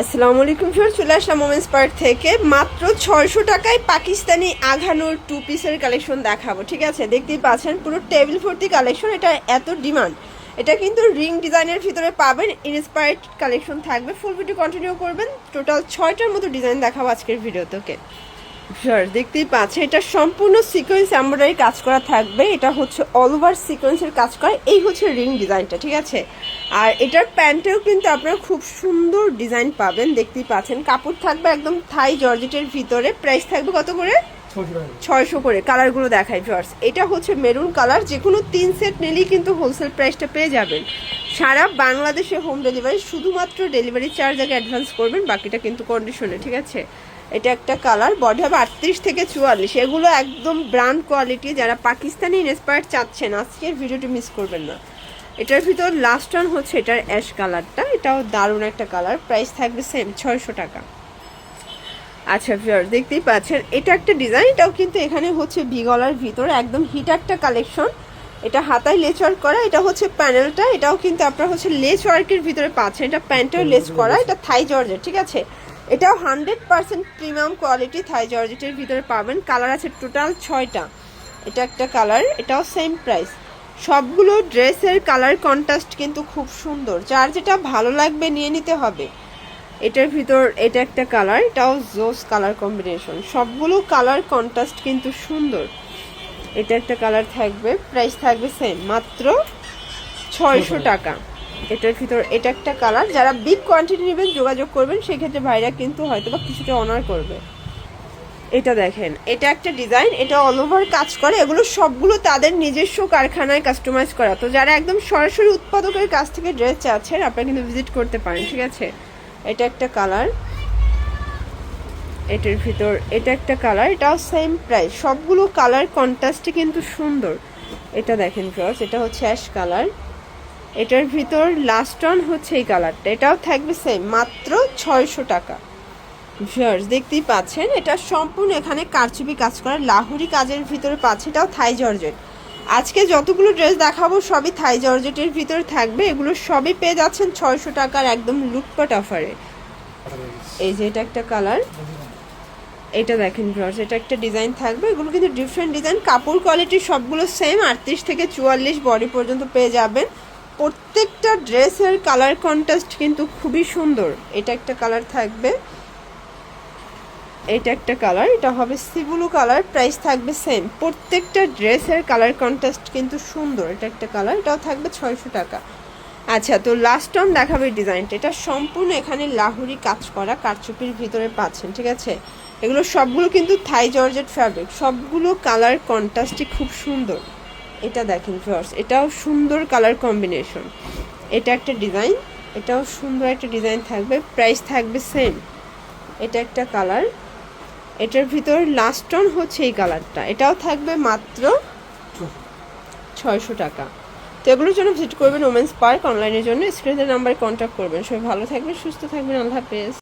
আসসালামু আলাইকুম ভিউয়ার্স, চলে আসলাম মোমেন্টস পার্ক থেকে। মাত্র 600 টাকায় পাকিস্তানি আঘানোর 2 পিসের কালেকশন দেখাবো। ঠিক আছে, দেখতেই পাচ্ছেন পুরো টেবিল ভর্তি কালেকশন। এটা এত ডিমান্ড, এটা কিন্তু রিং ডিজাইনের ভিতরে পাবেন। ইন্সপায়ার্ড কালেকশন থাকবে, ফুল ভিডিও কন্টিনিউ করবেন। টোটাল 6টার মতো ডিজাইন দেখাবো আজকের ভিডিওতে। ওকে ভিউয়ার্স, দেখতেই পাচ্ছেন এটা সম্পূর্ণ সিকোয়েন্স এমব্রয়ডারি কাজ করা থাকবে। এটা হচ্ছে অল ওভার সিকোয়েন্সের কাজ করা। এই হচ্ছে রিং ডিজাইনটা, ঠিক আছে। আর এটার প্যান্টেও কিন্তু আপনারা খুব সুন্দর ডিজাইন পাবেন। দেখতেই পাচ্ছেন কাপড় থাকবে একদম থাই জর্জেটের ভিতরে। প্রাইস থাকবে কত করে? 600 করে। কালারগুলো দেখাই ভিউয়ার্স। এটা হচ্ছে মেরুন কালার। যে কোনো 3 সেট নিলেই কিন্তু হোলসেল প্রাইসটা পেয়ে যাবেন। সারা বাংলাদেশে হোম ডেলিভারি, শুধুমাত্র ডেলিভারি চার্জ আগে অ্যাডভান্স করবেন, বাকিটা কিন্তু কন্ডিশনে। ঠিক আছে, এটা একটা কালার। বডি হবে 38 থেকে 44। এগুলো একদম ব্র্যান্ড কোয়ালিটি। যারা পাকিস্তানি ইন্সপায়ার্ড চাচ্ছেন আজকের ভিডিওটি মিস করবেন না। এটার ভিতর লাস্ট ওয়ান হচ্ছে এটার অ্যাশ কালারটা। এটাও দারুণ একটা কালার। প্রাইস থাকবে সেম 600 টাকা। আচ্ছা ভিউয়ার্স, দেখতেই পাচ্ছেন এটা একটা ডিজাইন। এটাও কিন্তু এখানে হচ্ছে ভি গলার ভিতরে একদম হিট একটা কালেকশন। এটা হাতায় লেস ওয়ার্ক করা। এটা হচ্ছে প্যানেলটা। এটাও কিন্তু আপনারা হচ্ছে লেস ওয়ার্কের ভিতরে পাচ্ছেন। এটা প্যান্টেও লেস করা। এটা থাই জর্জেট, ঠিক আছে। এটাও 100% প্রিমিয়াম কোয়ালিটি থাই জর্জেটের ভিতরে পাবেন। কালার আছে টোটাল 6টা। এটা একটা কালার, এটাও সেম প্রাইস। সবগুলো ড্রেসের কালার কন্ট্রাস্ট কিন্তু খুব সুন্দর। যার যেটা ভালো লাগবে নিয়ে নিতে হবে। এটার ভিতর এটা একটা কালার, এটাও জোস কালার কম্বিনেশন। সবগুলো কালার কন্ট্রাস্ট কিন্তু সুন্দর। এটা একটা কালার থাকবে। প্রাইস থাকবে সেম, মাত্র 600 টাকা। এটার ভিতর এটা একটা কালার। যারা বিগ কোয়ান্টিটি নেবেন যোগাযোগ করবেন, সেক্ষেত্রে ভাইরা কিন্তু হয়তো বা কিছুটা অনার করবে। এটা দেখেন, এটা একটা ডিজাইন। এটা অল ওভার কাজ করে। এগুলো সবগুলো তাদের নিজস্ব কারখানায় কাস্টমাইজ করা। তো যারা একদম সরাসরি উৎপাদকের কাছ থেকে ড্রেস চাচ্ছেন, আপনারা কিন্তু ভিজিট করতে পারেন। ঠিক আছে, এটা একটা কালার। এটার ভিতর এটা একটা কালার। এটাও সেম প্রাইস। সবগুলো কালার কন্ট্রাস্টে কিন্তু সুন্দর। এটা দেখেন ভিউয়ার্স, এটা হচ্ছে অ্যাশ কালার। এটার ভিতর লাস্ট ওয়ান হচ্ছে এই কালারটা। এটাও থাকবে সেম, মাত্র 600 টাকা। ভিউয়ার্স, দেখতেই পাচ্ছেন এটা সম্পূর্ণ এখানে কারচুপি কাজ করা লাহুরি কাজের ভিতরে পাচ্ছে। এটাও থাই জর্জেট। আজকে যতগুলো ড্রেস দেখাবো সবই থাই জর্জেটের ভিতরে থাকবে। এগুলো সবই পেয়ে যাচ্ছেন 600 টাকার একদম লুটপাট অফারে। এই যে এটা একটা কালার। এটা দেখেন ভিউয়ার্স, এটা একটা ডিজাইন থাকবে। এগুলো কিন্তু ডিফারেন্ট ডিজাইন। কাপড় কোয়ালিটি সবগুলো সেম। 38 থেকে 44 বডি পর্যন্ত পেয়ে যাবেন। প্রত্যেকটা ড্রেসের কালার কন্ট্রাস্ট কিন্তু খুবই সুন্দর। এটা একটা কালার থাকবে। এটা একটা কালার। এটা হবে সি ব্লু কালার। প্রাইস থাকবে সেম। প্রত্যেকটা ড্রেসের কালার কন্ট্রাস্ট কিন্তু সুন্দর। এটা একটা কালার। এটাও থাকবে 600 টাকা। আচ্ছা, তো লাস্ট টাইম দেখাবে ডিজাইনটা। এটা সম্পূর্ণ এখানে লাহুরি কাজ করা কারচুপির ভিতরে পাচ্ছেন। ঠিক আছে, এগুলো সবগুলো কিন্তু থাই জর্জেট ফ্যাব্রিক। সবগুলো কালার কন্ট্রাস্টই খুব সুন্দর। এটা দেখেন ভিউয়ার্স, এটাও সুন্দর কালার কম্বিনেশন। এটা একটা ডিজাইন। এটাও সুন্দর একটা ডিজাইন থাকবে। প্রাইস থাকবে সেম। এটা একটা কালার। এটার ভিতর লাস্ট ওয়ান হচ্ছে এই কালারটা। এটাও থাকবে মাত্র 600 টাকা। তো এগুলোর জন্য ভিজিট করবেন ওমেন্স পার্ক। অনলাইনের জন্য স্ক্রিনের নাম্বারে কন্ট্যাক্ট করবেন। সবাই ভালো থাকবেন, সুস্থ থাকবেন। আল্লাহ হাফেজ।